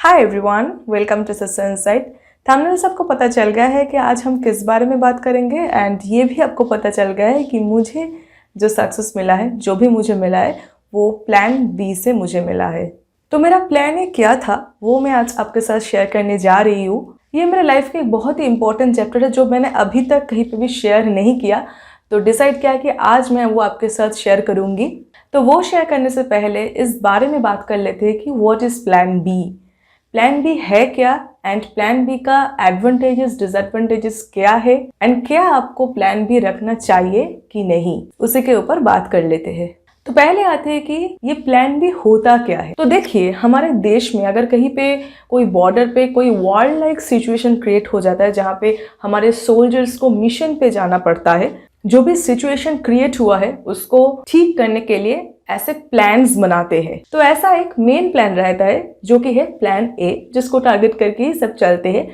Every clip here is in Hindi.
Hi everyone, welcome to success insight. Thumbnail से आपको पता चल गया है कि आज हम किस बारे में बात करेंगे एंड ये भी आपको पता चल गया है कि मुझे जो सक्सेस मिला है, जो भी मुझे मिला है वो प्लान बी से मुझे मिला है। तो मेरा प्लान ए क्या था वो मैं आज आपके साथ शेयर करने जा रही हूँ। ये मेरे लाइफ का एक बहुत ही इंपॉर्टेंट चैप्टर है जो मैंने अभी तक कहीं पे भी शेयर नहीं किया, तो डिसाइड किया कि आज मैं वो आपके साथ शेयर करूँगी। तो वो शेयर करने से पहले इस बारे में बात कर लेते हैं कि what is plan B. Plan B है क्या एंड प्लान बी का एडवांटेजेस डिसएडवांटेजेस क्या है एंड क्या आपको प्लान बी रखना चाहिए कि नहीं, उसी के ऊपर बात कर लेते हैं। तो पहले आते हैं कि ये प्लान बी होता क्या है। तो देखिए, हमारे देश में अगर कहीं पे कोई बॉर्डर पे कोई वॉर लाइक सिचुएशन क्रिएट हो जाता है जहाँ पे हमारे सोल्जर्स को मिशन पे जाना पड़ता है, जो भी सिचुएशन क्रिएट हुआ है उसको ठीक करने के लिए ऐसे प्लान्स बनाते हैं। तो ऐसा एक मेन प्लान रहता है जो कि है प्लान ए, जिसको टारगेट करके ही सब चलते हैं।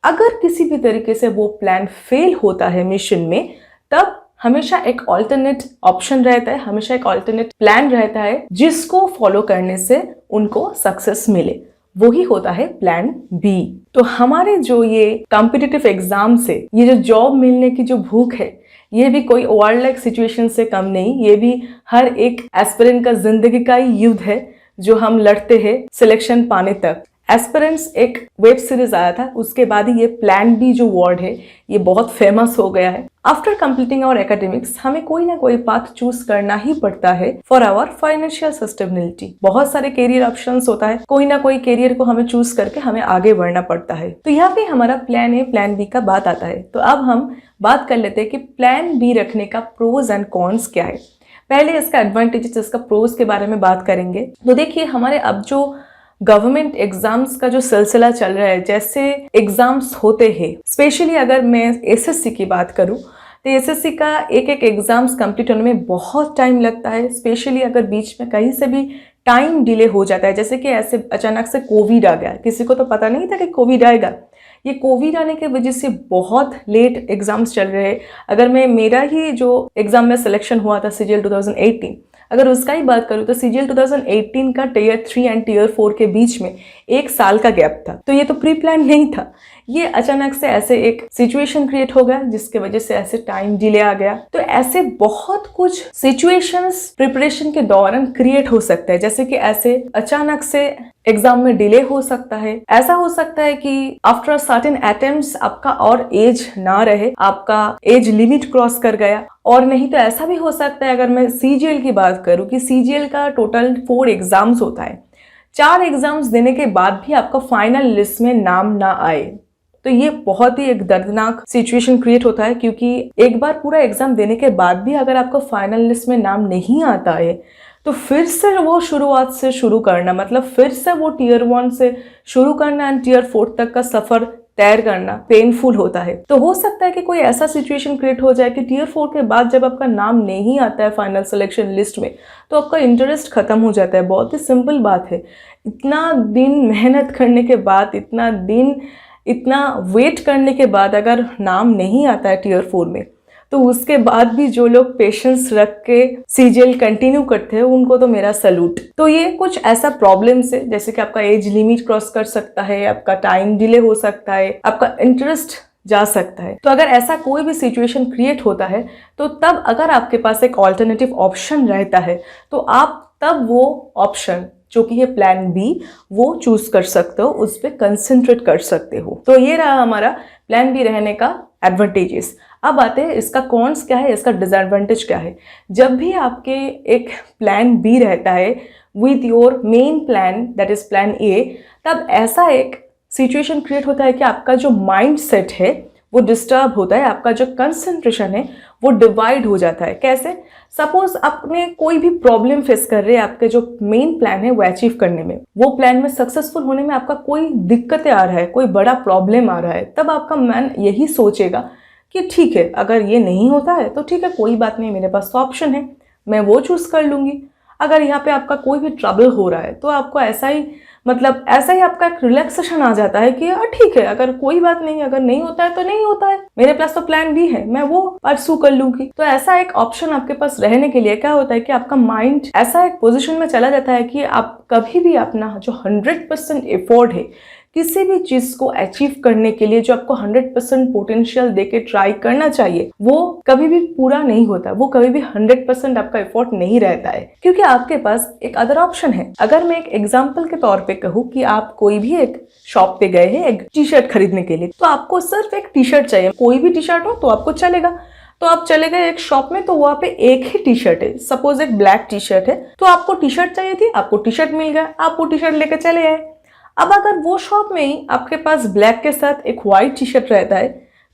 अगर किसी भी तरीके से वो प्लान फेल होता है मिशन में, तब हमेशा एक ऑल्टरनेट ऑप्शन रहता है, हमेशा एक ऑल्टरनेट प्लान रहता है जिसको फॉलो करने से उनको सक्सेस मिले। वही होता है प्लान बी। तो हमारे जो ये कॉम्पिटिटिव एग्जाम से ये जो जॉब मिलने की जो भूख है, ये भी कोई वॉर लाइक सिचुएशन से कम नहीं। ये भी हर एक एस्पिरेंट का जिंदगी का ही युद्ध है जो हम लड़ते हैं सिलेक्शन पाने तक। एस्पिरेंट्स एक वेब सीरीज आया था, उसके बाद ही ये प्लान बी जो वर्ड है ये बहुत फेमस हो गया है। आफ्टर कंप्लीटिंग आवर एकेडमिक्स हमें कोई ना कोई पाथ चूज करना ही पड़ता है फॉर आवर फाइनेंशियल सस्टेनेबिलिटी। बहुत सारे करियर ऑप्शंस होता है, कोई ना कोई करियर को हमें चूज करके हमें आगे बढ़ना पड़ता है। तो यहाँ पे हमारा प्लान ए प्लान बी का बात आता है। तो अब हम बात कर लेते हैं कि प्लान बी रखने का प्रोज एंड कॉन्स क्या है। पहले इसका एडवांटेजेस, इसका प्रोज के बारे में बात करेंगे। तो देखिए, हमारे अब जो गवर्नमेंट एग्जाम्स का जो सिलसिला चल रहा है, जैसे एग्जाम्स होते हैं, स्पेशली अगर मैं एसएससी की बात करूं तो एसएससी का एक एक एग्जाम्स कंप्लीट होने में बहुत टाइम लगता है। स्पेशली अगर बीच में कहीं से भी टाइम डिले हो जाता है, जैसे कि ऐसे अचानक से कोविड आ गया, किसी को तो पता नहीं था कि कोविड आएगा। ये कोविड आने की वजह से बहुत लेट एग्जाम्स चल रहे हैं। अगर मैं मेरा ही जो एग्जाम में सिलेक्शन हुआ था सीजीएल 2018, अगर उसका ही बात करूँ तो सीजीएल 2018 का टियर 3 एंड टियर 4 के बीच में 1 साल का गैप था। तो ये तो प्री प्लान नहीं था, ये अचानक से ऐसे एक सिचुएशन क्रिएट हो गया जिसके वजह से ऐसे टाइम डिले आ गया। तो ऐसे बहुत कुछ सिचुएशंस प्रिपरेशन के दौरान क्रिएट हो सकता है, जैसे कि ऐसे अचानक से एग्जाम में डिले हो सकता है। ऐसा हो सकता है कि आफ्टर सर्टेन अटेम्प्ट्स आपका और एज ना रहे, आपका एज लिमिट क्रॉस कर गया। और नहीं तो ऐसा भी हो सकता है, अगर मैं सीजीएल की बात करूं कि सीजीएल का टोटल 4 एग्जाम्स होता है, 4 एग्जाम्स देने के बाद भी आपका फाइनल लिस्ट में नाम ना आए। तो ये बहुत ही एक दर्दनाक सिचुएशन क्रिएट होता है, क्योंकि एक बार पूरा एग्जाम देने के बाद भी अगर आपको फाइनल लिस्ट में नाम नहीं आता है तो फिर से वो शुरुआत से शुरू करना, मतलब फिर से वो टियर 1 से शुरू करना एंड टियर 4 तक का सफर तैर करना पेनफुल होता है। तो हो सकता है कि कोई ऐसा सिचुएशन क्रिएट हो जाए कि टियर 4 के बाद जब आपका नाम नहीं आता है फाइनल सिलेक्शन लिस्ट में, तो आपका इंटरेस्ट खत्म हो जाता है। बहुत ही सिंपल बात है, इतना दिन मेहनत करने के बाद, इतना वेट करने के बाद अगर नाम नहीं आता है टियर 4 में, तो उसके बाद भी जो लोग पेशेंस रख के सीजीएल कंटिन्यू करते हैं उनको तो मेरा सैल्यूट। तो ये कुछ ऐसा प्रॉब्लम्स है, जैसे कि आपका एज लिमिट क्रॉस कर सकता है, आपका टाइम डिले हो सकता है, आपका इंटरेस्ट जा सकता है। तो अगर ऐसा कोई भी सिचुएशन क्रिएट होता है तो तब अगर आपके पास एक ऑल्टरनेटिव ऑप्शन रहता है तो आप तब वो ऑप्शन जो कि है प्लान बी, वो चूज कर सकते हो, उस पर कंसंट्रेट कर सकते हो। तो ये रहा हमारा प्लान बी रहने का एडवांटेजेस। अब आते हैं इसका कॉन्स क्या है, इसका डिसएडवांटेज क्या है। जब भी आपके एक प्लान बी रहता है with your main plan that is plan A, तब ऐसा एक सिचुएशन क्रिएट होता है कि आपका जो माइंड सेट है वो डिस्टर्ब होता है, आपका जो कंसंट्रेशन है वो डिवाइड हो जाता है। कैसे? सपोज आपने कोई भी प्रॉब्लम फेस कर रहे हैं, आपके जो मेन प्लान है वो अचीव करने में, वो प्लान में सक्सेसफुल होने में आपका कोई दिक्कतें आ रहा है, कोई बड़ा प्रॉब्लम आ रहा है, तब आपका मन यही सोचेगा कि ठीक है, अगर ये नहीं होता है तो ठीक है, कोई बात नहीं, मेरे पास ऑप्शन है, मैं वो चूज कर लूंगी। अगर यहाँ पे आपका कोई भी ट्रबल हो रहा है तो आपको ऐसा ही मतलब ऐसा ही आपका एक रिलैक्सेशन आ जाता है कि यार ठीक है, अगर कोई बात नहीं, अगर नहीं होता है तो नहीं होता है, मेरे पास तो प्लान बी है, मैं वो परसू कर लूंगी। तो ऐसा एक ऑप्शन आपके पास रहने के लिए क्या होता है कि आपका माइंड ऐसा एक पोजीशन में चला जाता है कि आप कभी भी अपना जो 100% एफर्ट है किसी भी चीज को अचीव करने के लिए, जो आपको 100% पोटेंशियल देके ट्राई करना चाहिए, वो कभी भी पूरा नहीं होता, वो कभी भी 100% आपका एफर्ट नहीं रहता है, क्योंकि आपके पास एक अदर ऑप्शन है। अगर मैं एक एग्जांपल के तौर पे कहूँ कि आप कोई भी एक शॉप पे गए हैं एक टी शर्ट खरीदने के लिए, तो आपको सिर्फ एक टी शर्ट चाहिए, कोई भी टी शर्ट हो तो आपको चलेगा। तो आप चले गए एक शॉप में, तो वहां पे एक ही टी शर्ट है, सपोज एक ब्लैक टी शर्ट है, तो आपको टी शर्ट चाहिए थी, आपको टी शर्ट मिल गया, आप वो टी शर्ट लेके चले आए। अब अगर वो शॉप में ही आपके पास ब्लैक के साथ एक व्हाइट टी शर्ट रहता है,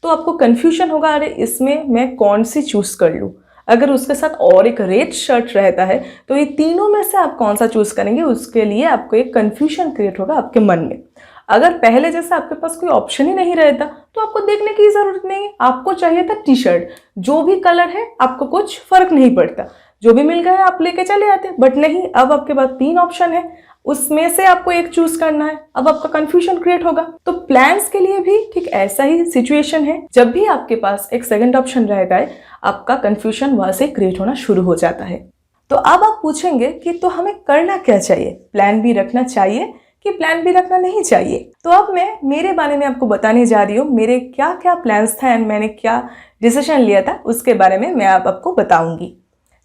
तो आपको कंफ्यूजन होगा, अरे इसमें मैं कौन सी चूज कर लूं। अगर उसके साथ और एक रेड शर्ट रहता है, तो ये तीनों में से आप कौन सा चूज करेंगे, उसके लिए आपको एक कंफ्यूजन क्रिएट होगा आपके मन में। अगर पहले जैसा आपके पास कोई ऑप्शन ही नहीं रहता, तो आपको देखने की जरूरत नहीं है, आपको चाहिए था टी शर्ट, जो भी कलर है आपको कुछ फर्क नहीं पड़ता, जो भी मिल गया आप लेके चले आते। बट नहीं, अब आपके पास 3 ऑप्शन है, उसमें से आपको एक चूज करना है, अब आपका कंफ्यूजन क्रिएट होगा। तो प्लान्स के लिए भी ठीक ऐसा ही सिचुएशन है, जब भी आपके पास एक सेकंड ऑप्शन रहता है, आपका कंफ्यूजन वहां से क्रिएट होना शुरू हो जाता है। तो अब आप पूछेंगे कि तो हमें करना क्या चाहिए, प्लान बी रखना चाहिए कि प्लान बी रखना नहीं चाहिए। तो अब मैं मेरे बारे में आपको बताने जा रही हूँ, मेरे क्या क्या प्लान्स था एंड मैंने क्या डिसीजन लिया था, उसके बारे में मैं आपको बताऊंगी।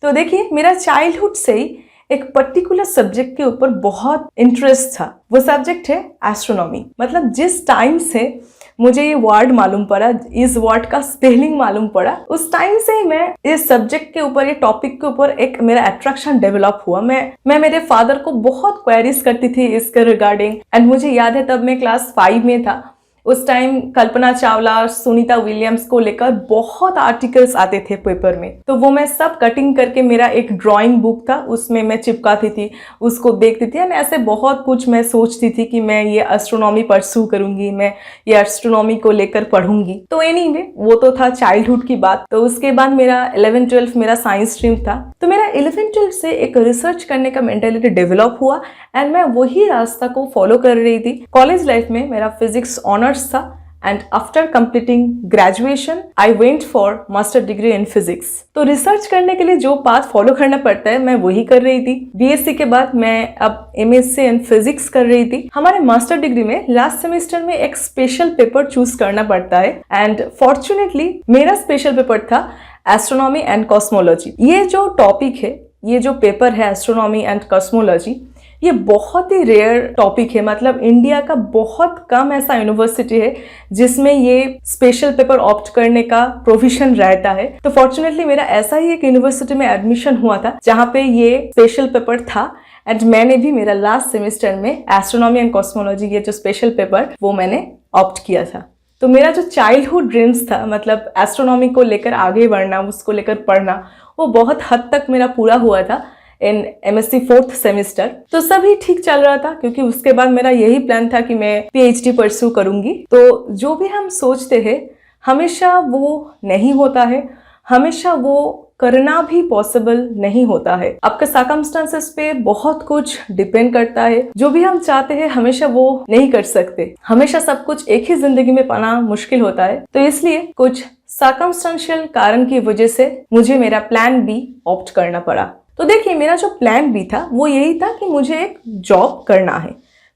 तो देखिए, मेरा चाइल्डहुड से ही एक पर्टिकुलर सब्जेक्ट के ऊपर बहुत इंटरेस्ट था, वो सब्जेक्ट है एस्ट्रोनॉमी। मतलब जिस टाइम से मुझे ये वर्ड मालूम पड़ा, इस वर्ड का स्पेलिंग मालूम पड़ा, उस टाइम से ही मैं इस सब्जेक्ट के ऊपर, ये टॉपिक के ऊपर एक मेरा अट्रैक्शन डेवलप हुआ। मैं मेरे फादर को बहुत क्वेरीज करती थी इसके रिगार्डिंग। एंड मुझे याद है तब मैं क्लास 5 में था, उस टाइम कल्पना चावला और सुनीता विलियम्स को लेकर बहुत आर्टिकल्स आते थे पेपर में, तो वो मैं सब कटिंग करके, मेरा एक ड्राइंग बुक था उसमें मैं चिपकाती थी, उसको देखती थी। एंड ऐसे बहुत कुछ मैं सोचती थी कि मैं ये एस्ट्रोनॉमी परस्यू करूंगी, मैं ये एस्ट्रोनॉमी को लेकर पढ़ूंगी। तो एनीवे, वो तो था चाइल्डहुड की बात। तो उसके बाद मेरा 11-12 मेरा साइंस स्ट्रीम था, तो मेरा 11-12 से एक रिसर्च करने का मेंटेलिटी डेवलप हुआ एंड मैं वही रास्ता को फॉलो कर रही थी। कॉलेज लाइफ में मेरा फिजिक्स ऑनर्स था and after completing graduation I went for master degree in physics. तो रिसर्च करने के लिए जो पाथ फॉलो करना पड़ता है मैं वही कर रही थी। बीएससी के बाद मैं अब एमएससी इन फिजिक्स कर रही थी। हमारे मास्टर डिग्री में लास्ट सेमेस्टर में एक स्पेशल पेपर चूज करना पड़ता है एंड फॉर्चुनेटली मेरा स्पेशल पेपर था एस्ट्रोनॉमी एंड कॉस्मोलॉजी। ये जो टॉपिक है, ये जो पेपर है एस्ट्रोनॉमी एंड कॉस्मोलॉजी, ये बहुत ही रेयर टॉपिक है। मतलब इंडिया का बहुत कम ऐसा यूनिवर्सिटी है जिसमें ये स्पेशल पेपर ऑप्ट करने का प्रोविजन रहता है। तो फॉर्चुनेटली मेरा ऐसा ही एक यूनिवर्सिटी में एडमिशन हुआ था जहाँ पे ये स्पेशल पेपर था एंड मैंने भी मेरा लास्ट सेमेस्टर में एस्ट्रोनॉमी एंड कॉस्मोलॉजी, ये जो स्पेशल पेपर, वो मैंने ऑप्ट किया था। तो मेरा जो चाइल्डहुड ड्रीम्स था, मतलब एस्ट्रोनॉमी को लेकर आगे बढ़ना, उसको लेकर पढ़ना, वो बहुत हद तक मेरा पूरा हुआ था इन एमएससी 4th सेमेस्टर। तो सभी ठीक चल रहा था क्योंकि उसके बाद मेरा यही प्लान था कि मैं पीएचडी परस्यू करूंगी। तो जो भी हम सोचते हैं हमेशा वो नहीं होता है, हमेशा वो करना भी पॉसिबल नहीं होता है। आपके सर्कमस्टेंसेस पे बहुत कुछ डिपेंड करता है। जो भी हम चाहते हैं हमेशा वो नहीं कर सकते, हमेशा सब कुछ एक ही जिंदगी में पाना मुश्किल होता है। तो इसलिए कुछ सर्कमस्टेंशियल कारण की वजह से मुझे मेरा प्लान बी ऑप्ट करना पड़ा। तो देखिए, मेरा जो प्लान बी था वो यही था कि मुझे एक जॉब करना है।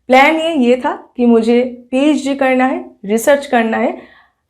प्लान ये था कि मुझे पीएचडी करना है, रिसर्च करना है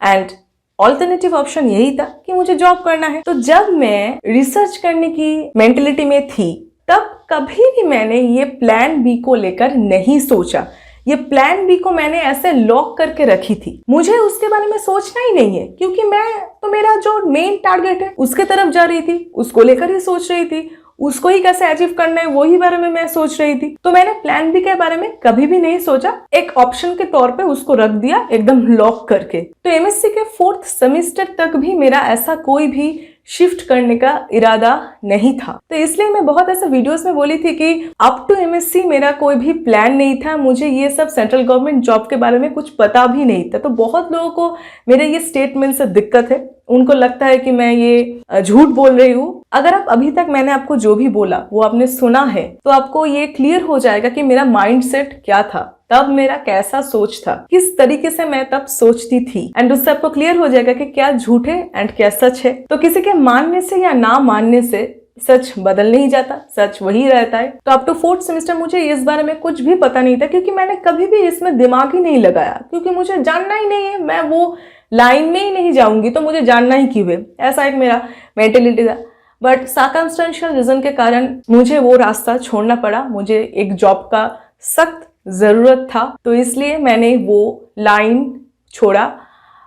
एंड ऑल्टरनेटिव ऑप्शन यही था कि मुझे जॉब करना है। तो जब मैं रिसर्च करने की मेंटेलिटी में थी तब कभी भी मैंने ये प्लान बी को लेकर नहीं सोचा। ये प्लान बी को मैंने ऐसे लॉक करके रखी थी, मुझे उसके बारे में सोचना ही नहीं है क्योंकि मैं तो मेरा जो मेन टारगेट है उसके तरफ जा रही थी, उसको लेकर ही सोच रही थी, उसको ही कैसे अचीव करना है वही बारे में मैं सोच रही थी। तो मैंने प्लान बी के बारे में कभी भी नहीं सोचा, एक ऑप्शन के तौर पे उसको रख दिया एकदम लॉक करके। तो एमएससी के 4th सेमेस्टर तक भी मेरा ऐसा कोई भी शिफ्ट करने का इरादा नहीं था। तो इसलिए मैं बहुत ऐसे वीडियोस में बोली थी कि अप टू एमएससी मेरा कोई भी प्लान नहीं था, मुझे ये सब सेंट्रल गवर्नमेंट जॉब के बारे में कुछ पता भी नहीं था। तो बहुत लोगों को मेरे ये स्टेटमेंट से दिक्कत है, उनको लगता है कि मैं ये झूठ बोल रही हूँ। अगर आप अभी तक मैंने आपको जो भी बोला वो आपने सुना है तो आपको ये क्लियर हो जाएगा कि मेरा माइंडसेट क्या था, तब मेरा कैसा सोच था, किस तरीके से मैं तब सोचती थी, एंड उससे आपको क्लियर हो जाएगा कि क्या झूठ है एंड क्या सच है। तो किसी के मानने से या ना मानने से सच बदल नहीं जाता, सच वही रहता है। तो अप टू 4th सेमेस्टर मुझे इस बारे में कुछ भी पता नहीं था, क्योंकि मैंने कभी भी इसमें दिमाग ही नहीं लगाया, क्योंकि मुझे जानना ही नहीं है, मैं वो लाइन में ही नहीं जाऊंगी तो मुझे जानना ही क्यों है, ऐसा एक मेरा मेंटेलिटी था। बट सर्कमस्टेंशियल रीजन के कारण मुझे वो रास्ता छोड़ना पड़ा, मुझे एक जॉब का सख्त जरूरत था, तो इसलिए मैंने वो लाइन छोड़ा।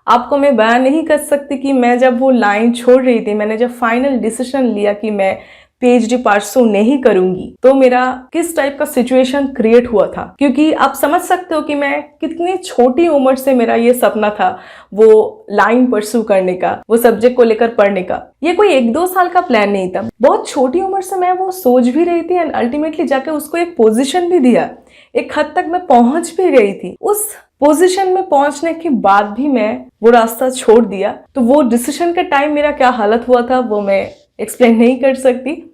आपको मैं बयान नहीं कर सकती कि मैं जब वो लाइन छोड़ रही थी, मैंने जब फाइनल डिसीजन लिया कि मैं पीएचडी परसू नहीं करूंगी, तो मेरा किस टाइप का सिचुएशन क्रिएट हुआ था। क्योंकि आप समझ सकते हो कि मैं कितनी छोटी उम्र से मेरा ये सपना था वो लाइन परसू करने का, वो सब्जेक्ट को लेकर पढ़ने का। ये कोई 1-2 साल का प्लान नहीं था, बहुत छोटी उम्र से मैं वो सोच भी रही थी एंड अल्टीमेटली जाके उसको एक पोजिशन भी दिया, एक हद तक मैं पहुंच भी गई थी। उस पोजीशन में पहुंचने के बाद भी मैं वो रास्ता छोड़ दिया, तो वो डिसीजन के टाइम मेरा क्या हालत हुआ था वो मैं एक्सप्लेन नहीं कर सकती।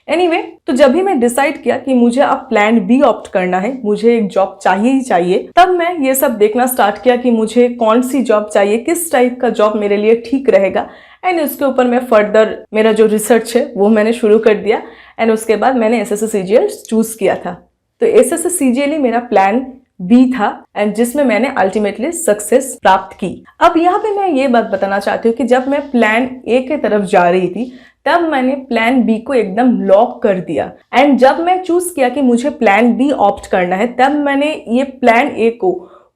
एनीवे, तो जब भी मैं डिसाइड किया कि मुझे अब प्लान बी ऑप्ट करना है, मुझे एक जॉब चाहिए ही चाहिए, तब मैं ये सब देखना स्टार्ट किया कि मुझे कौन सी जॉब चाहिए, किस टाइप का जॉब मेरे लिए ठीक रहेगा, एंड उसके ऊपर मैं फर्दर मेरा जो रिसर्च है वो मैंने शुरू कर दिया। एंड उसके बाद मैंने SSC-CGL चूज किया था। तो SSC-CGL ही मेरा प्लान बी था एंड जिसमें मैंने अल्टीमेटली सक्सेस प्राप्त की। अब यहाँ पे मैं ये बात बताना चाहती हूँ कि जब मैं प्लान ए के तरफ जा रही थी तब मैंने प्लान बी को एकदम लॉक कर दिया, एंड जब मैं चूज किया कि मुझे प्लान बी ऑप्ट करना है तब मैंने ये प्लान ए को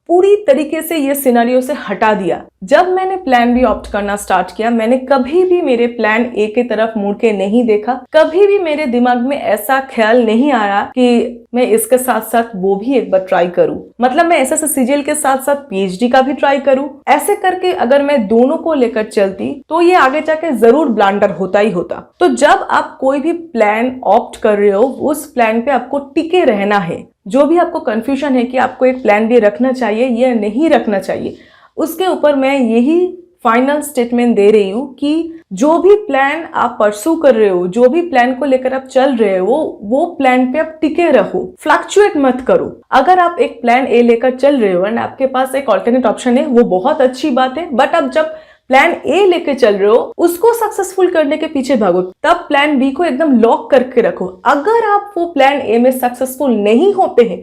पूरी तरीके से ये सिनेरियो से हटा दिया। जब मैंने प्लान बी ऑप्ट करना स्टार्ट किया, मैंने कभी भी मेरे प्लान ए की तरफ मुड़ के नहीं देखा, कभी भी मेरे दिमाग में ऐसा ख्याल नहीं आया कि मैं इसके साथ साथ वो भी एक बार ट्राई करूं, मतलब मैं SSC-CGL के साथ साथ पीएचडी का भी ट्राई करूं। ऐसे करके अगर मैं दोनों को लेकर चलती तो ये आगे जाके जरूर ब्लंडर होता ही होता। तो जब आप कोई भी प्लान ऑप्ट कर रहे हो, उस प्लान पे आपको टिके रहना है। जो भी आपको कंफ्यूजन है कि आपको एक प्लान बी रखना चाहिए या नहीं रखना चाहिए, उसके ऊपर मैं यही फाइनल स्टेटमेंट दे रही हूँ कि जो भी प्लान आप परसू कर रहे हो, जो भी प्लान को लेकर आप चल रहे हो, वो प्लान पे आप टिके रहो, फ्लक्चुएट मत करो। अगर आप एक प्लान ए लेकर चल रहे हो एंड आपके पास एक ऑल्टरनेट ऑप्शन है, वो बहुत अच्छी बात है, बट अब जब प्लान ए लेके चल रहे हो, उसको सक्सेसफुल करने के पीछे भागो, तब प्लान बी को एकदम लॉक करके रखो। अगर आप वो प्लान ए में सक्सेसफुल नहीं होते हैं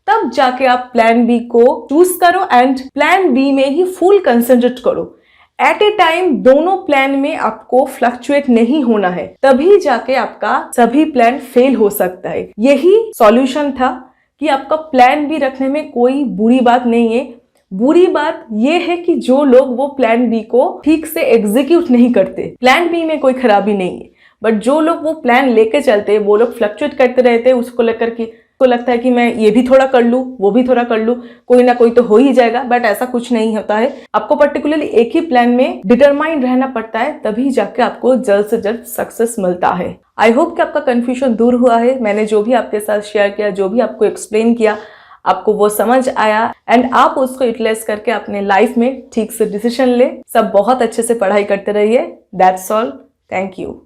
तब जाके आप प्लान बी को चूज करो एंड प्लान बी में ही फुल कंसंट्रेट करो। एट ए टाइम दोनों प्लान में आपको फ्लक्चुएट नहीं होना है, तभी जाके आपका सभी प्लान फेल हो सकता है। यही सॉल्यूशन था कि आपका प्लान बी रखने में कोई बुरी बात नहीं है। बुरी बात यह है कि जो लोग वो प्लान बी को ठीक से एग्जीक्यूट नहीं करते। प्लान बी में कोई खराबी नहीं है, बट जो लोग वो प्लान लेके चलते हैं वो लोग फ्लक्चुएट करते रहते हैं उसको लेकर कि को लगता है कि मैं ये भी थोड़ा कर लूँ, वो भी थोड़ा कर लूँ, कोई ना कोई तो हो ही जाएगा। बट ऐसा कुछ नहीं होता है। आपको पर्टिकुलरली एक ही प्लान में डिटरमाइंड रहना पड़ता है, तभी जाके आपको जल्द से जल्द सक्सेस मिलता है। आई होप कि आपका कंफ्यूजन दूर हुआ है। मैंने जो भी आपके साथ शेयर किया, जो भी आपको एक्सप्लेन किया, आपको वो समझ आया एंड आप उसको यूटिलाइज करके अपने लाइफ में ठीक से डिसीजन ले। सब बहुत अच्छे से पढ़ाई करते रहिए। That's all. Thank you.